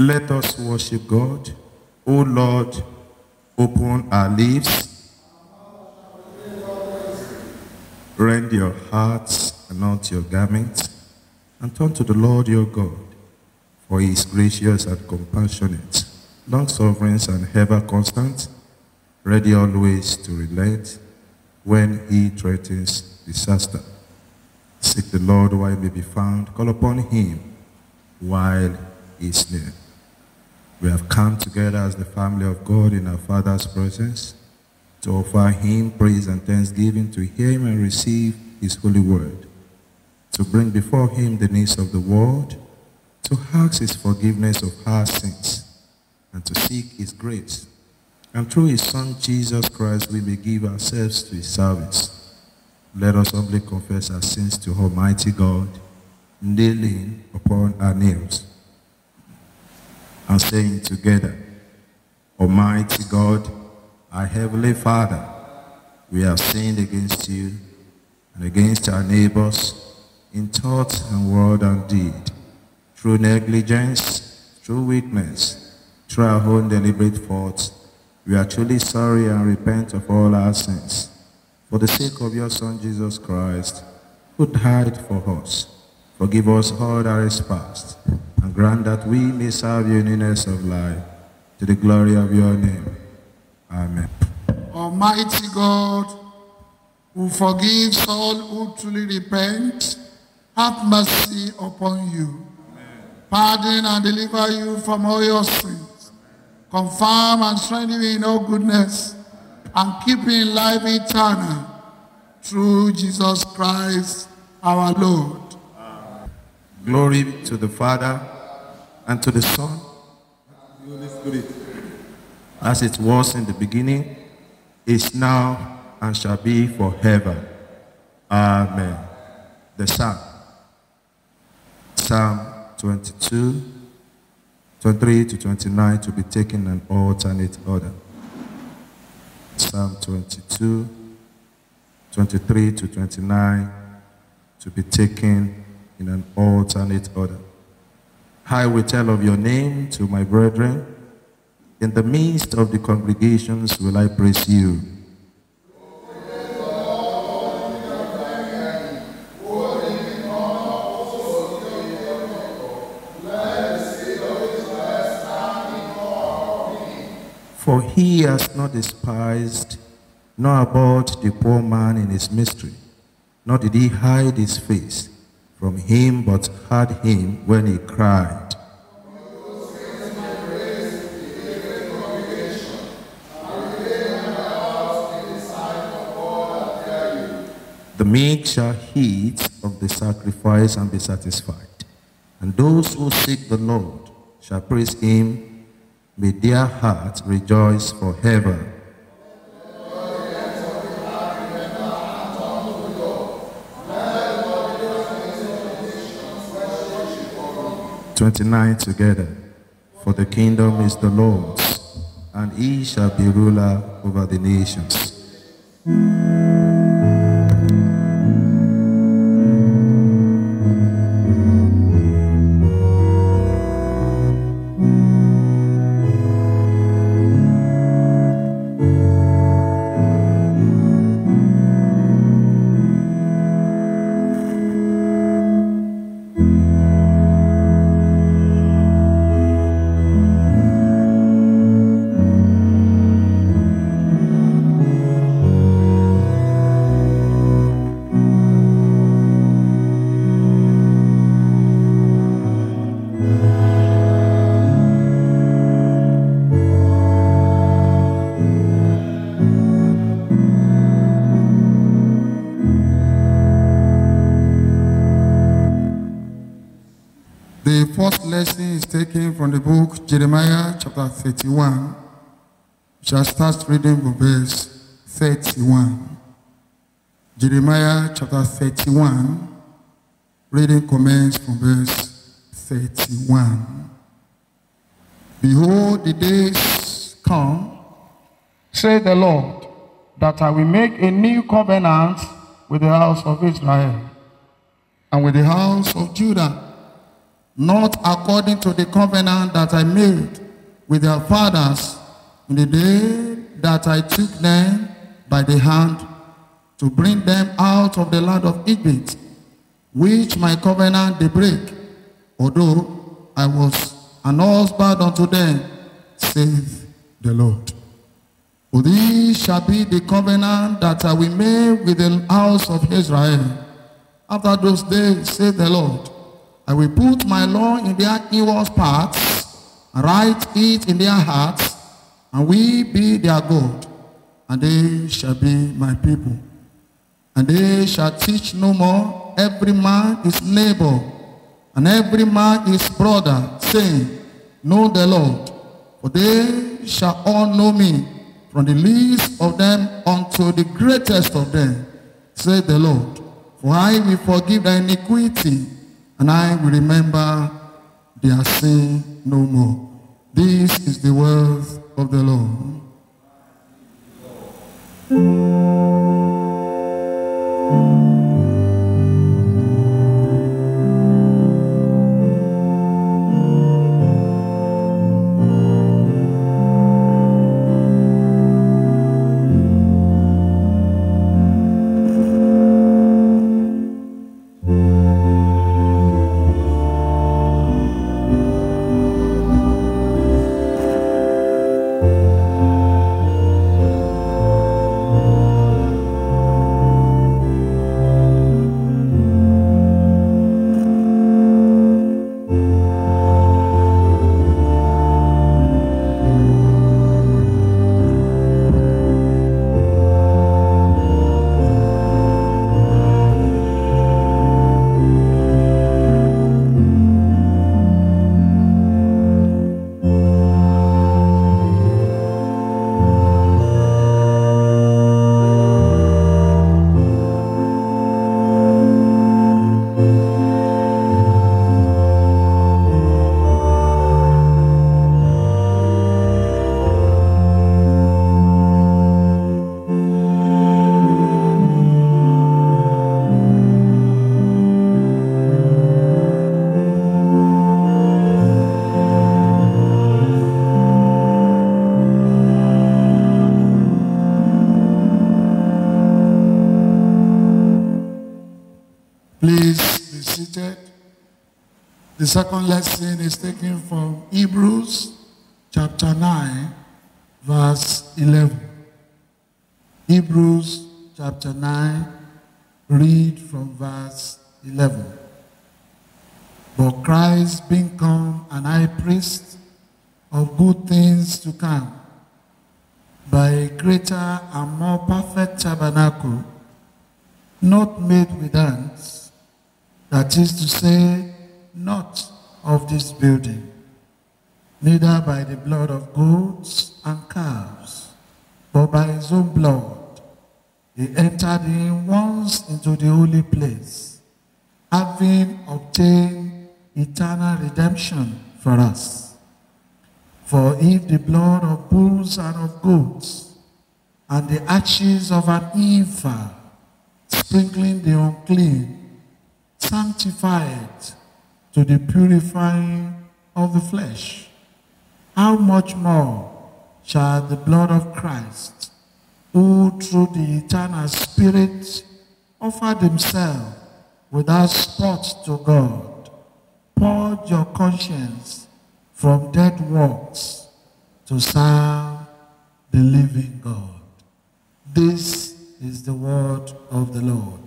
Let us worship God. O Lord, open our lips. Rend your hearts and not your garments, and turn to the Lord your God, for he is gracious and compassionate, long-suffering and ever constant, ready always to relent when he threatens disaster. Seek the Lord while he may be found. Call upon him while he is near. We have come together as the family of God in our Father's presence to offer him praise and thanksgiving, to hear him and receive his holy word, to bring before him the needs of the world, to ask his forgiveness of our sins, and to seek his grace. And through his Son, Jesus Christ, we may give ourselves to his service. Let us humbly confess our sins to Almighty God, kneeling upon our knees, and saying together, Almighty God, our Heavenly Father, we have sinned against you and against our neighbors in thought and word and deed, through negligence, through weakness, through our own deliberate faults. We are truly sorry and repent of all our sins. For the sake of your Son, Jesus Christ, who died for us, forgive us all that is past, and grant that we may serve you in newness of life, to the glory of your name. Amen. Almighty God, who forgives all who truly repent, have mercy upon you. Amen. Pardon and deliver you from all your sins. Amen. Confirm and strengthen you in all goodness, and keep you in life eternal, through Jesus Christ our Lord. Amen. Glory to the Father, and to the Son, and to the Holy Spirit, as it was in the beginning, is now, and shall be forever. Amen. The Psalm. Psalm 22, 23 to 29 to be taken in alternate order. Psalm 22, 23 to 29 to be taken in an alternate order. I will tell of your name to my brethren. In the midst of the congregations will I praise you. For he has not despised, nor abhorred the poor man in his misery, nor did he hide his face from him, but heard him when he cried. The meek shall eat of the sacrifice and be satisfied, and those who seek the Lord shall praise him. May their hearts rejoice forever. "29 together, for the kingdom is the Lord's, and he shall be ruler over the nations." The first lesson is taken from the book Jeremiah chapter 31. We shall start reading from verse 31. Jeremiah chapter 31, reading commence from verse 31. Behold, the days come, saith the Lord, that I will make a new covenant with the house of Israel and with the house of Judah, not according to the covenant that I made with their fathers in the day that I took them by the hand to bring them out of the land of Egypt, which my covenant they break, although I was an husband unto them, saith the Lord. For this shall be the covenant that I will make with the house of Israel. After those days, saith the Lord, I will put my law in their inward parts, and write it in their hearts, and we be their God, and they shall be my people. And they shall teach no more every man his neighbor, and every man his brother, saying, Know the Lord. For they shall all know me, from the least of them unto the greatest of them, saith the Lord. For I will forgive their iniquity, and I will remember their sin no more. This is the word of the Lord. Please be seated. The second lesson is taken from Hebrews chapter 9, verse 11. Hebrews chapter 9, read from verse 11. But Christ being come an high priest of good things to come, by a greater and more perfect tabernacle, not made with hands, that is to say, not of this building, neither by the blood of goats and calves, but by his own blood, he entered in once into the holy place, having obtained eternal redemption for us. For if the blood of bulls and of goats, and the ashes of an heifer, sprinkling the unclean, sanctified to the purifying of the flesh, how much more shall the blood of Christ, who through the eternal Spirit offered himself without spot to God, purge your conscience from dead works to serve the living God. This is the word of the Lord.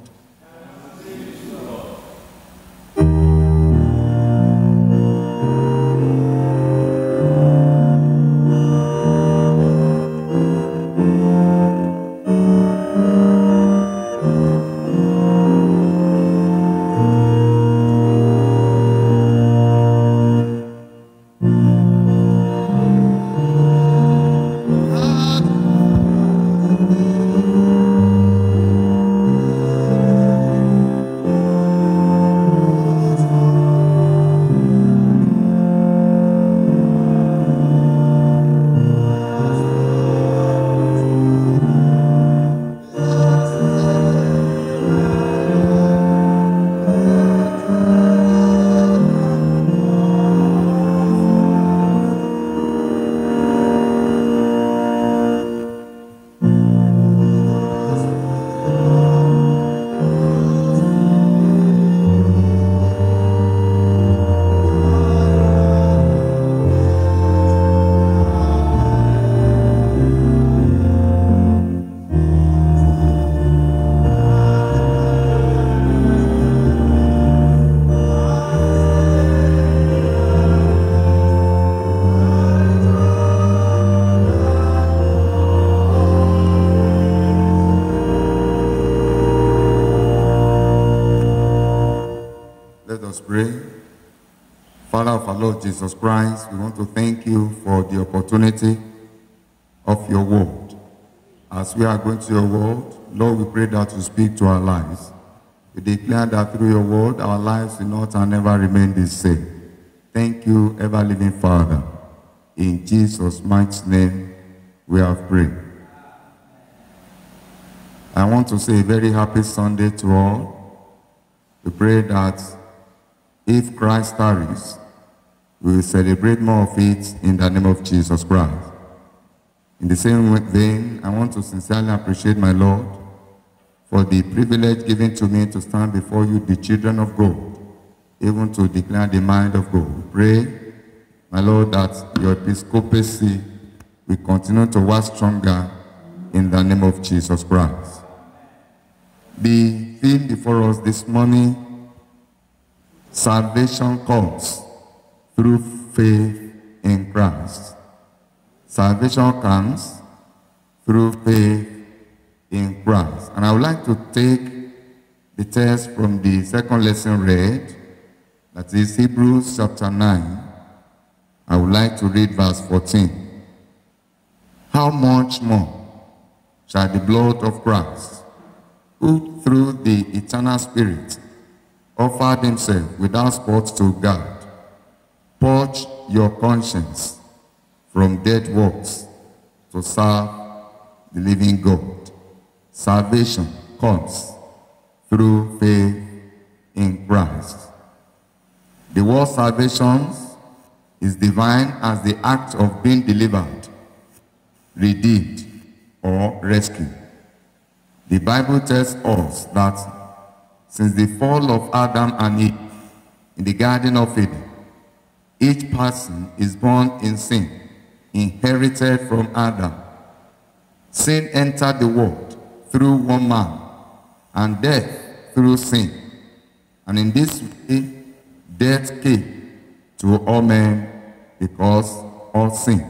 Let us pray. Father of our Lord Jesus Christ, we want to thank you for the opportunity of your word. As we are going to your word, Lord, we pray that you speak to our lives. We declare that through your word, our lives will not and never remain the same. Thank you, ever-living Father. In Jesus' mighty name, we have prayed. I want to say a very happy Sunday to all. We pray that if Christ tarries, we will celebrate more of it in the name of Jesus Christ. In the same vein, I want to sincerely appreciate my Lord for the privilege given to me to stand before you, the children of God, even to declare the mind of God. We pray, my Lord, that your episcopacy will continue to work stronger in the name of Jesus Christ. The theme before us this morning, salvation comes through faith in Christ. Salvation comes through faith in Christ. And I would like to take the text from the second lesson read, that is Hebrews chapter 9. I would like to read verse 14. How much more shall the blood of Christ, who through the eternal Spirit offered himself without spot to God, purge your conscience from dead works to serve the living God. Salvation comes through faith in Christ. The word salvation is defined as the act of being delivered, redeemed, or rescued. The Bible tells us that since the fall of Adam and Eve in the Garden of Eden, each person is born in sin, inherited from Adam. Sin entered the world through one man, and death through sin. And in this way, death came to all men because of sin.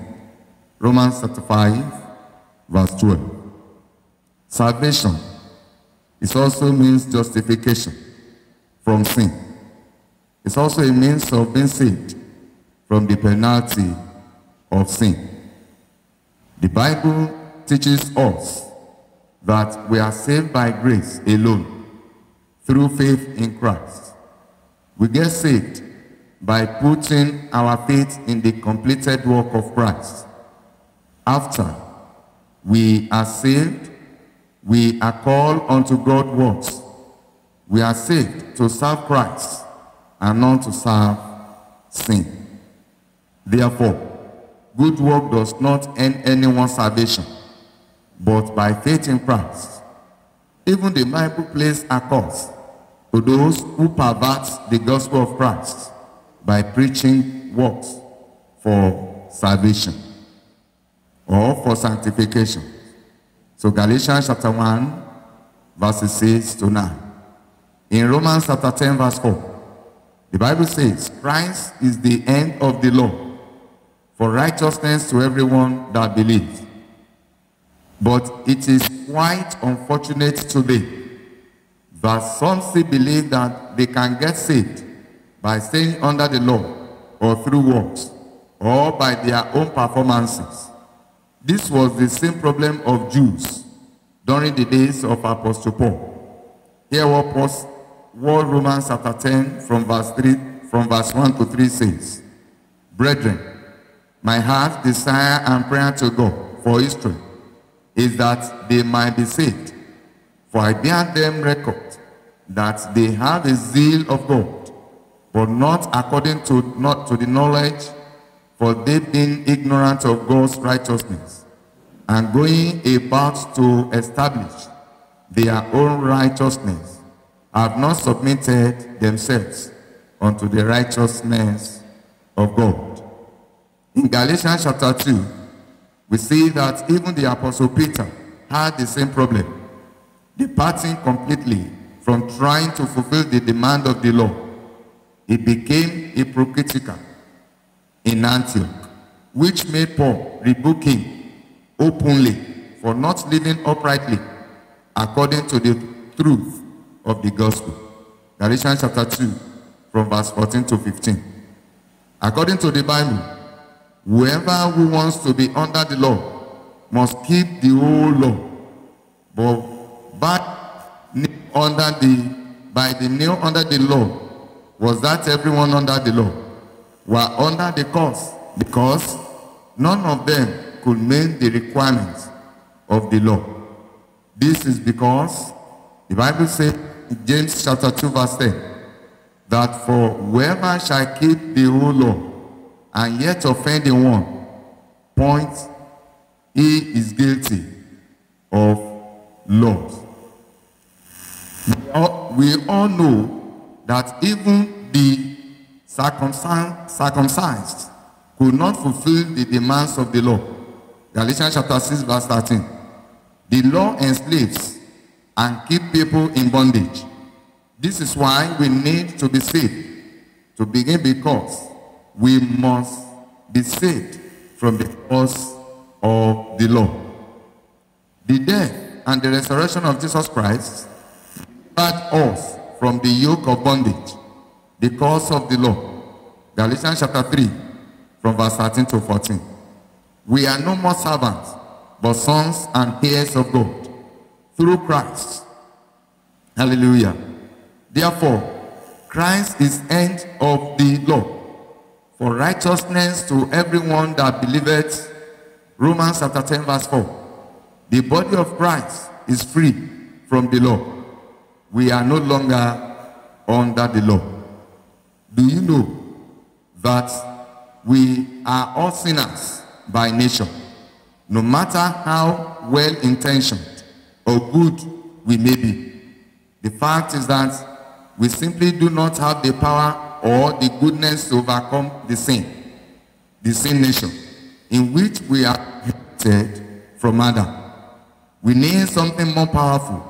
Romans chapter 5, verse 12. Salvation is also means justification from sin. It's also a means of being saved from the penalty of sin. The Bible teaches us that we are saved by grace alone, through faith in Christ. We get saved by putting our faith in the completed work of Christ. After we are saved, we are called unto God's works. We are saved to serve Christ and not to serve sin. Therefore, good work does not end anyone's salvation, but by faith in Christ. Even the Bible places a curse to those who pervert the gospel of Christ by preaching works for salvation or for sanctification. So Galatians chapter 1, verses 6 to 9. In Romans chapter 10, verse 4, the Bible says, Christ is the end of the law for righteousness to everyone that believes. But it is quite unfortunate today that some still believe that they can get saved by staying under the law or through works or by their own performances. This was the same problem of Jews during the days of Apostle Paul. Here what Romans chapter 10 from verse 1 to 3 says, Brethren, my heart's desire and prayer to God for Israel is that they might be saved. For I bear them record that they have a zeal of God, but not according to the knowledge, for they being ignorant of God's righteousness, and going about to establish their own righteousness, have not submitted themselves unto the righteousness of God. In Galatians chapter 2, we see that even the Apostle Peter had the same problem, departing completely from trying to fulfill the demand of the law. He became hypocritical in Antioch, which made Paul rebuke him openly for not living uprightly according to the truth of the gospel. Galatians chapter 2, from verse 14 to 15. According to the Bible, whoever who wants to be under the law must keep the whole law. But by the nail under the law, was that everyone under the law were under the curse, because none of them could meet the requirements of the law. This is because the Bible says in James chapter 2 verse 10, that for whoever shall keep the whole law and yet offend in one point, he is guilty of laws. We all know that even the circumcised could not fulfill the demands of the law. Galatians chapter 6 verse 13. The law enslaves and keeps people in bondage. This is why we need to be saved. To begin, because we must be saved from the curse of the law. The death and the resurrection of Jesus Christ delivered us from the yoke of bondage, the curse of the law. Galatians chapter 3, from verse 13 to 14. We are no more servants, but sons and heirs of God, through Christ. Hallelujah. Therefore, Christ is end of the law, for righteousness to everyone that believeth. Romans chapter 10 verse 4. The body of Christ is free from the law. We are no longer under the law. Do you know that we are all sinners by nature? No matter how well-intentioned or good we may be, the fact is that we simply do not have the power or the goodness to overcome the sin nature, in which we are inherited from Adam. We need something more powerful,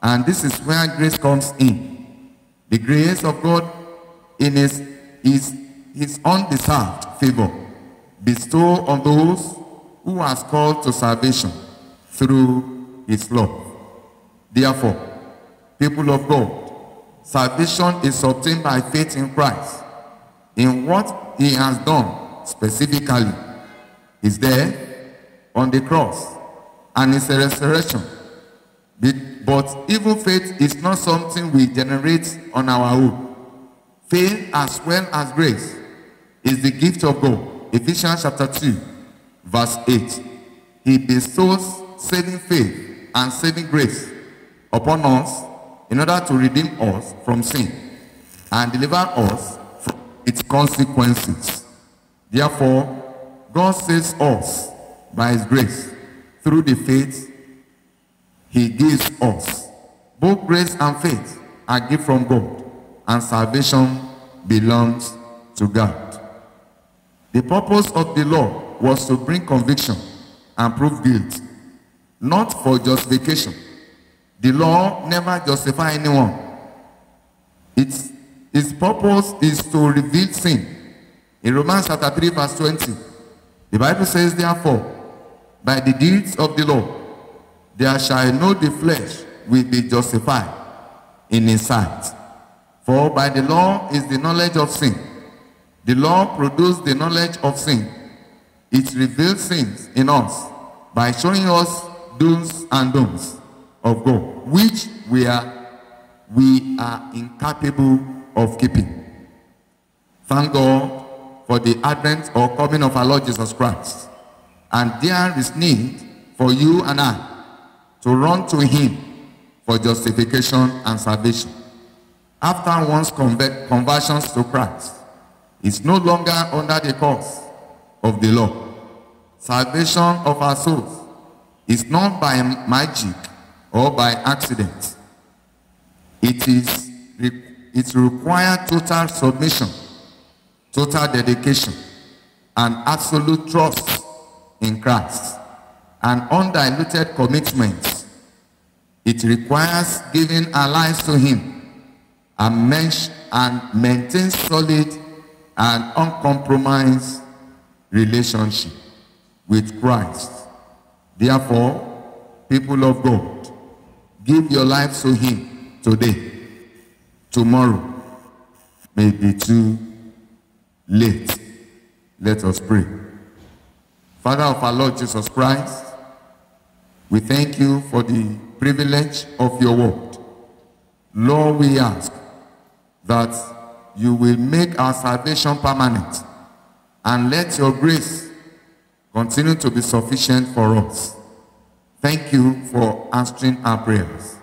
and this is where grace comes in. The grace of God in his undeserved favor bestowed on those who are called to salvation through his love. Therefore, people of God, salvation is obtained by faith in Christ, in what he has done specifically, his death on the cross and his resurrection. But even faith is not something we generate on our own. Faith as well as grace is the gift of God. Ephesians chapter 2 verse 8. He bestows saving faith and saving grace upon us in order to redeem us from sin and deliver us from its consequences. Therefore, God saves us by his grace through the faith he gives us. Both grace and faith are gifts from God, and salvation belongs to God. The purpose of the law was to bring conviction and prove guilt, not for justification. The law never justifies anyone. Its purpose is to reveal sin. In Romans chapter 3 verse 20, the Bible says, therefore, by the deeds of the law, there shall know the flesh will be justified in his sight. For by the law is the knowledge of sin. The law produced the knowledge of sin. It reveals sins in us by showing us do's and don'ts of God, which we are incapable of keeping. Thank God for the advent or coming of our Lord Jesus Christ. And there is need for you and I to run to him for justification and salvation. After one's conversions to Christ, is no longer under the curse of the law. Salvation of our souls is not by magic or by accident. It requires total submission, total dedication, and absolute trust in Christ, and undiluted commitment. It requires giving our lives to him and maintain solid and uncompromised relationship with Christ. Therefore, people of God, give your lives to him today, tomorrow, may be too late. Let us pray. Father of our Lord Jesus Christ, we thank you for the privilege of your word. Lord, we ask that you will make our salvation permanent and let your grace continue to be sufficient for us. Thank you for answering our prayers,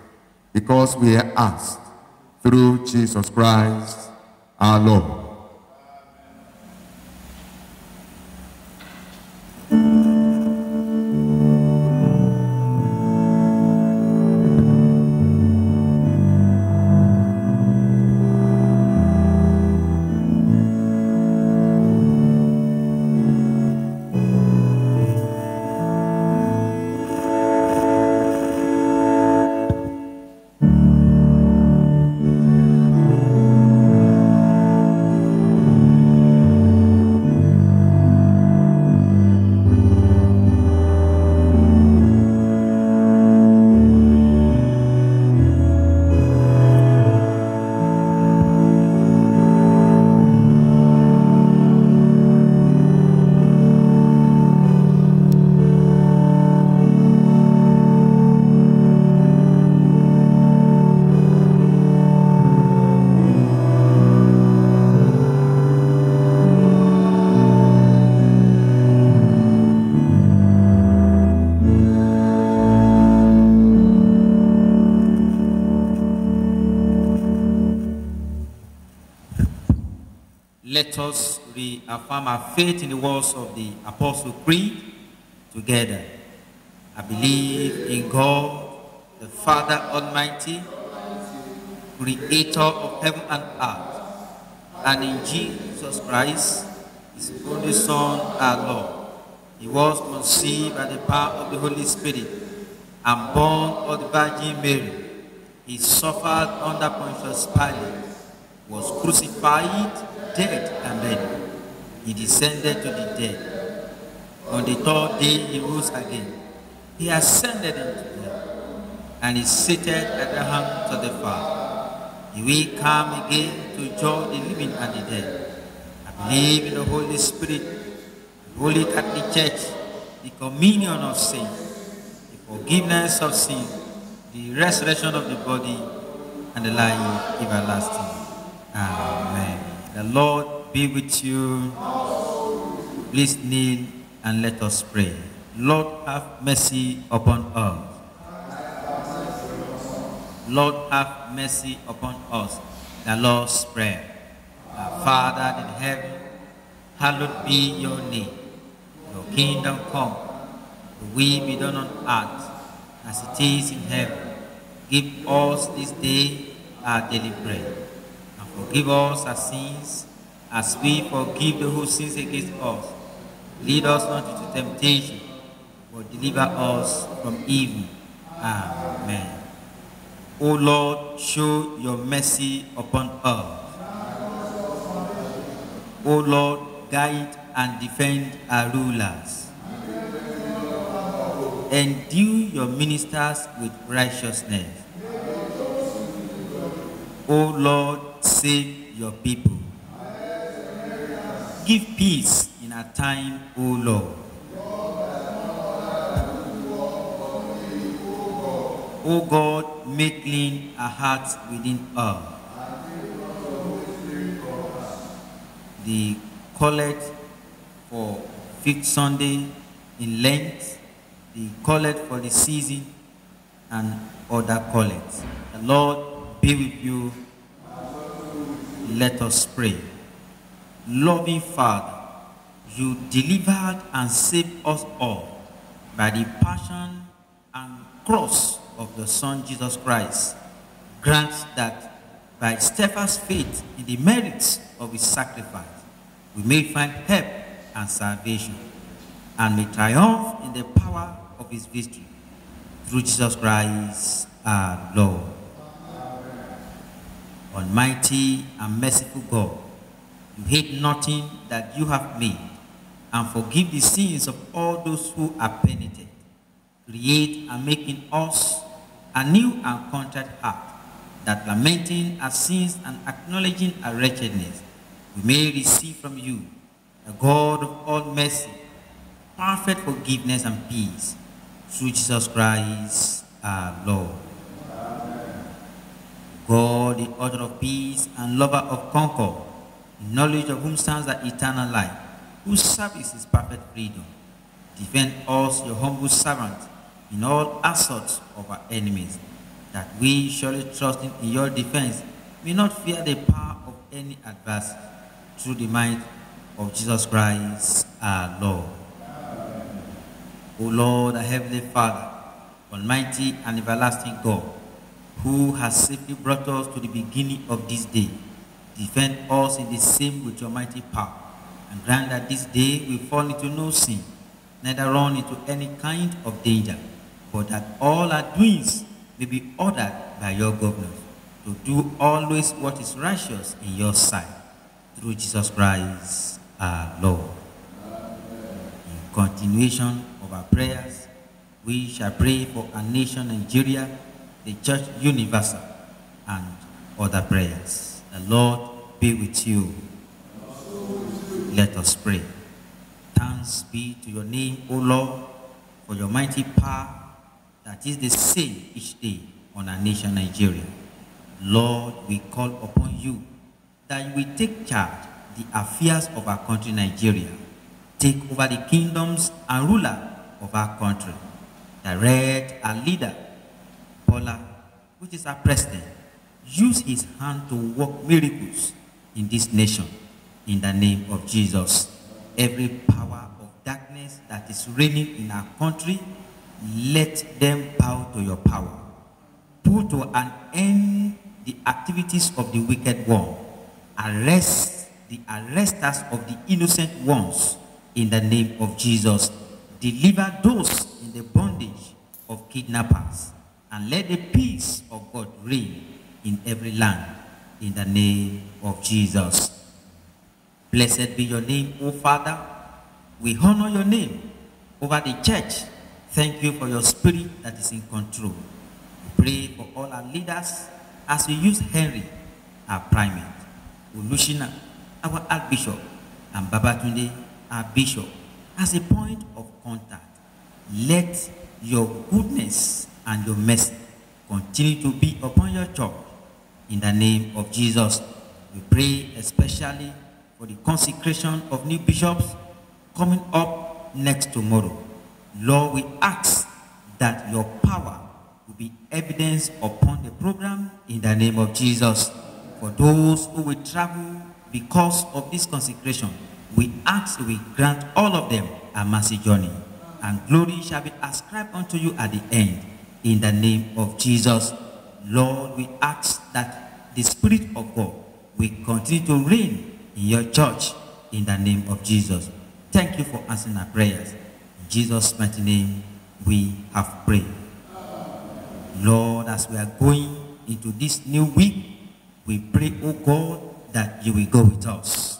because we are asked through Jesus Christ our Lord. Let us reaffirm our faith in the words of the Apostle Creed together. I believe in God, the Father Almighty, creator of heaven and earth, and in Jesus Christ, his only Son, our Lord. He was conceived by the power of the Holy Spirit and born of the Virgin Mary. He suffered under Pontius Pilate, was crucified, dead, and buried. He descended to the dead. On the third day he rose again. He ascended into heaven and is seated at the hand of the Father. He will come again to judge the living and the dead. I believe in the Holy Spirit, the Holy Catholic Church, the communion of saints, the forgiveness of sin, the resurrection of the body, and the life everlasting. Amen. The Lord be with you. Please kneel and let us pray. Lord, have mercy upon us. Lord, have mercy upon us. The Lord's Prayer. Our Father in heaven, hallowed be your name. Your kingdom come. Your will be done on earth as it is in heaven. Give us this day our daily bread. And forgive us our sins as we forgive those who sin against us. Lead us not into temptation, but deliver us from evil. Amen. O Lord, show your mercy upon us. O Lord, guide and defend our rulers. Endue your ministers with righteousness. O Lord, save your people. Give peace in our time, O Lord. O God, make clean our hearts within us. The collect for 5th Sunday in Lent, the collect for the season, and other collects. The Lord be with you. Let us pray. Loving Father, you delivered and saved us all by the passion and cross of the Son Jesus Christ. Grant that by steadfast faith in the merits of his sacrifice, we may find help and salvation, and may triumph in the power of his victory. Through Jesus Christ our Lord. Almighty and merciful God, you hate nothing that you have made, and forgive the sins of all those who are penitent. Create and make in us a new and contrite heart, that lamenting our sins and acknowledging our wretchedness, we may receive from you, the God of all mercy, perfect forgiveness and peace, through Jesus Christ our Lord. God, the author of peace and lover of concord, in knowledge of whom stands the eternal life, whose service is perfect freedom, defend us, your humble servant, in all assaults of our enemies, that we, surely trusting in your defense, may not fear the power of any adversary, through the might of Jesus Christ our Lord. O Lord, our heavenly Father, almighty and everlasting God, who has safely brought us to the beginning of this day, defend us in the same with your mighty power, and grant that this day we fall into no sin, neither run into any kind of danger, but that all our doings may be ordered by your governors, to do always what is righteous in your sight, through Jesus Christ our Lord. In continuation of our prayers, we shall pray for our nation Nigeria, the Church Universal, and other prayers. The Lord be with you. Let us pray. Thanks be to your name, O Lord, for your mighty power that is the same each day on our nation Nigeria. Lord, we call upon you that you will take charge the affairs of our country Nigeria. Take over the kingdoms and ruler of our country. Direct our leader, Bola, which is our president. Use his hand to work miracles in this nation. In the name of Jesus, every power of darkness that is reigning in our country, let them bow to your power. Put to an end the activities of the wicked one. Arrest the arresters of the innocent ones in the name of Jesus. Deliver those in the bondage of kidnappers, and let the peace of God reign in every land in the name of Jesus. Blessed be your name, O Father. We honor your name over the church. Thank you for your spirit that is in control. We pray for all our leaders as we use Henry, our primate, Olushina, our archbishop, and Babatunde, our bishop, as a point of contact. Let your goodness and your mercy continue to be upon your church. In the name of Jesus, we pray especially for the consecration of new bishops coming up next tomorrow. Lord, we ask that your power will be evidence upon the program in the name of Jesus. For those who will travel because of this consecration, we ask that we grant all of them a mercy journey, and glory shall be ascribed unto you at the end. In the name of Jesus, Lord, we ask that the Spirit of God will continue to reign in your church in the name of Jesus. Thank you for answering our prayers. In Jesus' mighty name, we have prayed. Lord, as we are going into this new week, we pray, oh God, that you will go with us.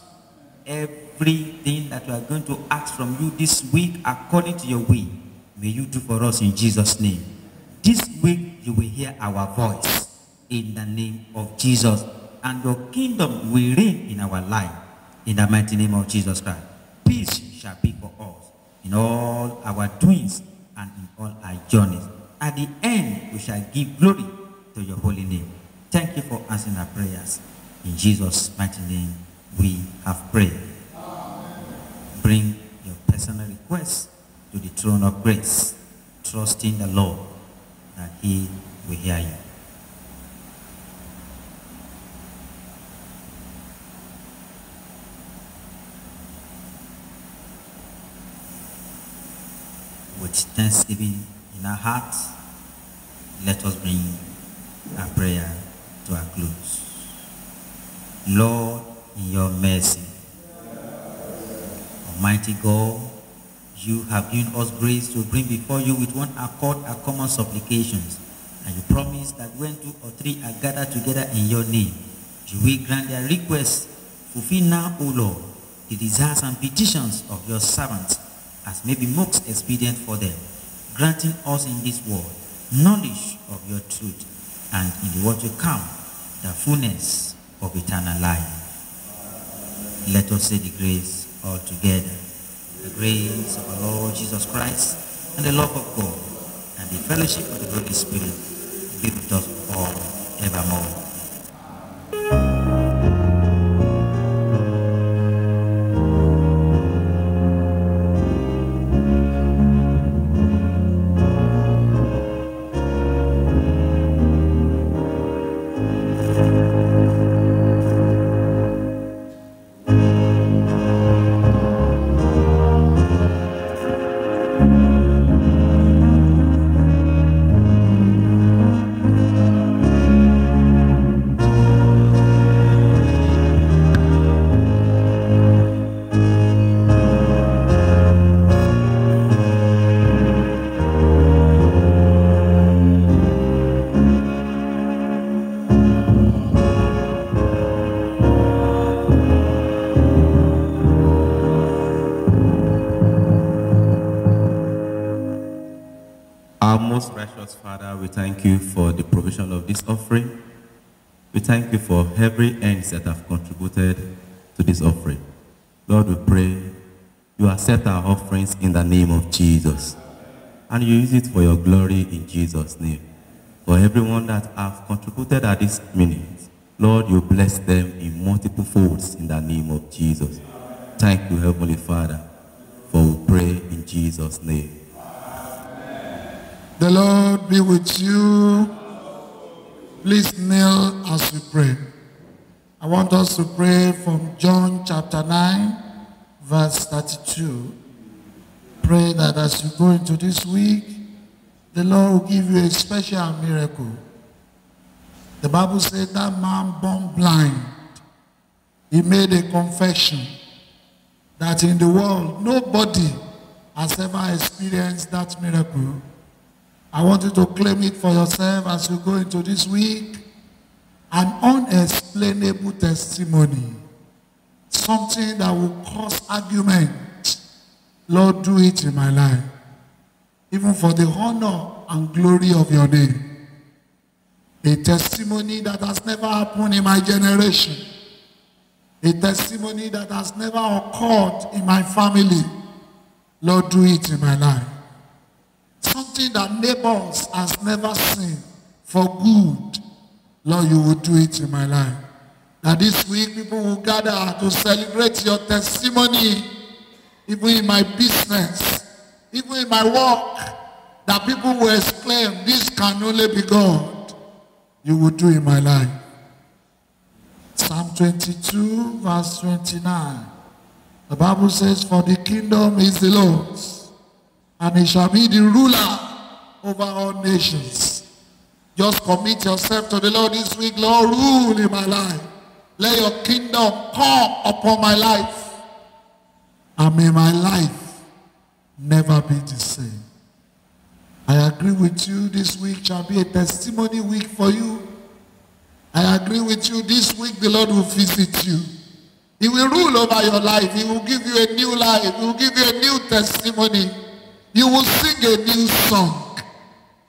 Everything that we are going to ask from you this week, according to your will, may you do for us in Jesus' name. This week, you will hear our voice in the name of Jesus, and your kingdom will reign in our life in the mighty name of Jesus Christ. Peace shall be for us in all our doings and in all our journeys. At the end, we shall give glory to your holy name. Thank you for answering our prayers. In Jesus' mighty name, we have prayed. Bring your personal requests to the throne of grace, trusting the Lord that he will hear you. With thanksgiving in our hearts, let us bring our prayer to a close. Lord, in your mercy, Almighty God, you have given us grace to bring before you with one accord our common supplications. And you promise that when 2 or 3 are gathered together in your name, you will grant their requests. Fulfill now, O Lord, the desires and petitions of your servants, as may be most expedient for them, granting us in this world knowledge of your truth, and in the world to come, the fullness of eternal life. Let us say the grace all together. The grace of our Lord Jesus Christ, and the love of God, and the fellowship of the Holy Spirit be with us all evermore. Most gracious Father, we thank you for the provision of this offering. We thank you for every hands that have contributed to this offering. Lord, we pray you accept our offerings in the name of Jesus, and you use it for your glory in Jesus' name. For everyone that have contributed at this minute, Lord, you bless them in multiple folds in the name of Jesus. Thank you, Heavenly Father, for we pray in Jesus' name. The Lord be with you. Please kneel as we pray. I want us to pray from John chapter 9, verse 32. Pray that as you go into this week, the Lord will give you a special miracle. The Bible said that man born blind, he made a confession that in the world, nobody has ever experienced that miracle. I want you to claim it for yourself as you go into this week. An unexplainable testimony. Something that will cause argument. Lord, do it in my life. Even for the honor and glory of your name. A testimony that has never happened in my generation. A testimony that has never occurred in my family. Lord, do it in my life. Something that neighbors has never seen for good. Lord, you will do it in my life. That this week people will gather to celebrate your testimony. Even in my business, even in my work, that people will exclaim, this can only be God. You will do in my life. Psalm 22, verse 29. The Bible says, for the kingdom is the Lord's, and he shall be the ruler over all nations. Just commit yourself to the Lord this week. Lord, rule in my life. Let your kingdom come upon my life. And may my life never be the same. I agree with you. This week shall be a testimony week for you. I agree with you. This week the Lord will visit you. He will rule over your life. He will give you a new life. He will give you a new testimony. You will sing a new song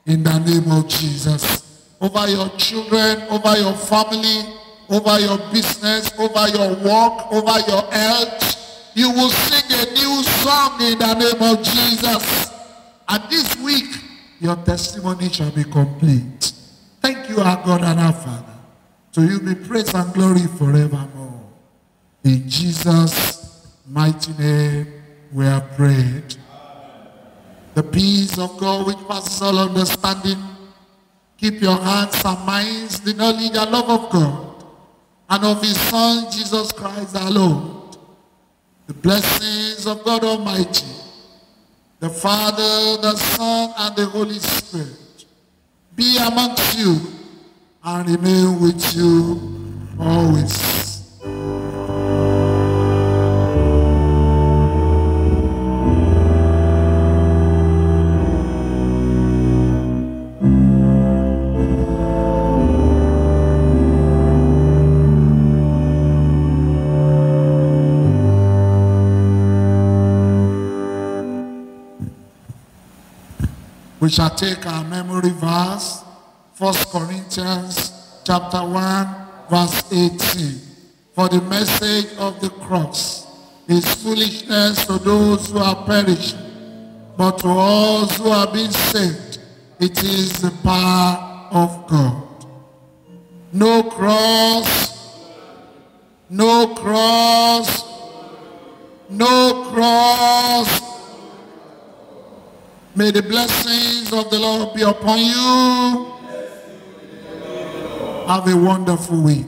in the name of Jesus. Over your children, over your family, over your business, over your work, over your health. You will sing a new song in the name of Jesus. And this week, your testimony shall be complete. Thank you, our God and our Father. To you be praise and glory forevermore. In Jesus' mighty name, we are prayed. The peace of God which passes all understanding, keep your hearts and minds, the knowledge and love of God, and of his Son, Jesus Christ our Lord. The blessings of God Almighty, the Father, the Son, and the Holy Spirit, be amongst you and remain with you always. We shall take our memory verse 1 Corinthians chapter 1, verse 18. For the message of the cross is foolishness to those who are perishing, but to us who are being saved, it is the power of God. No cross, no cross, no cross. May the blessings of the Lord be upon you. Have a wonderful week.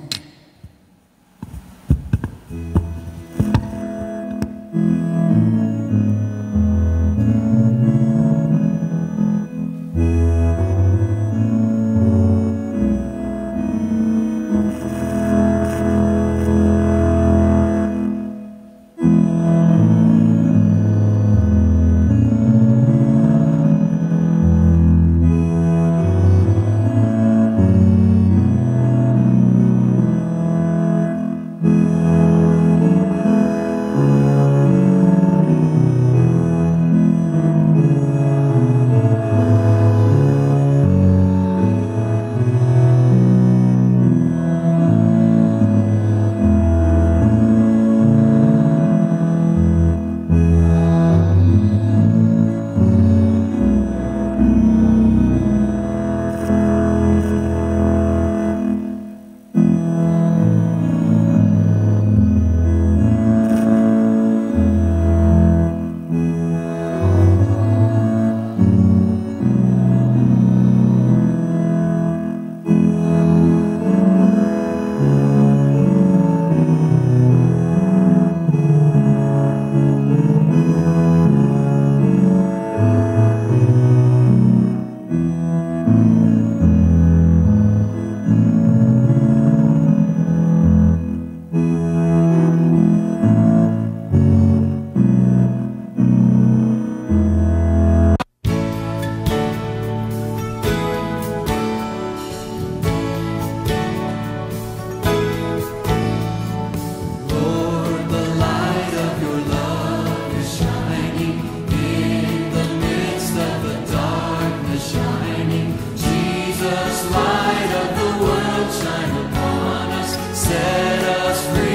Light of the world, shine upon us, set us free.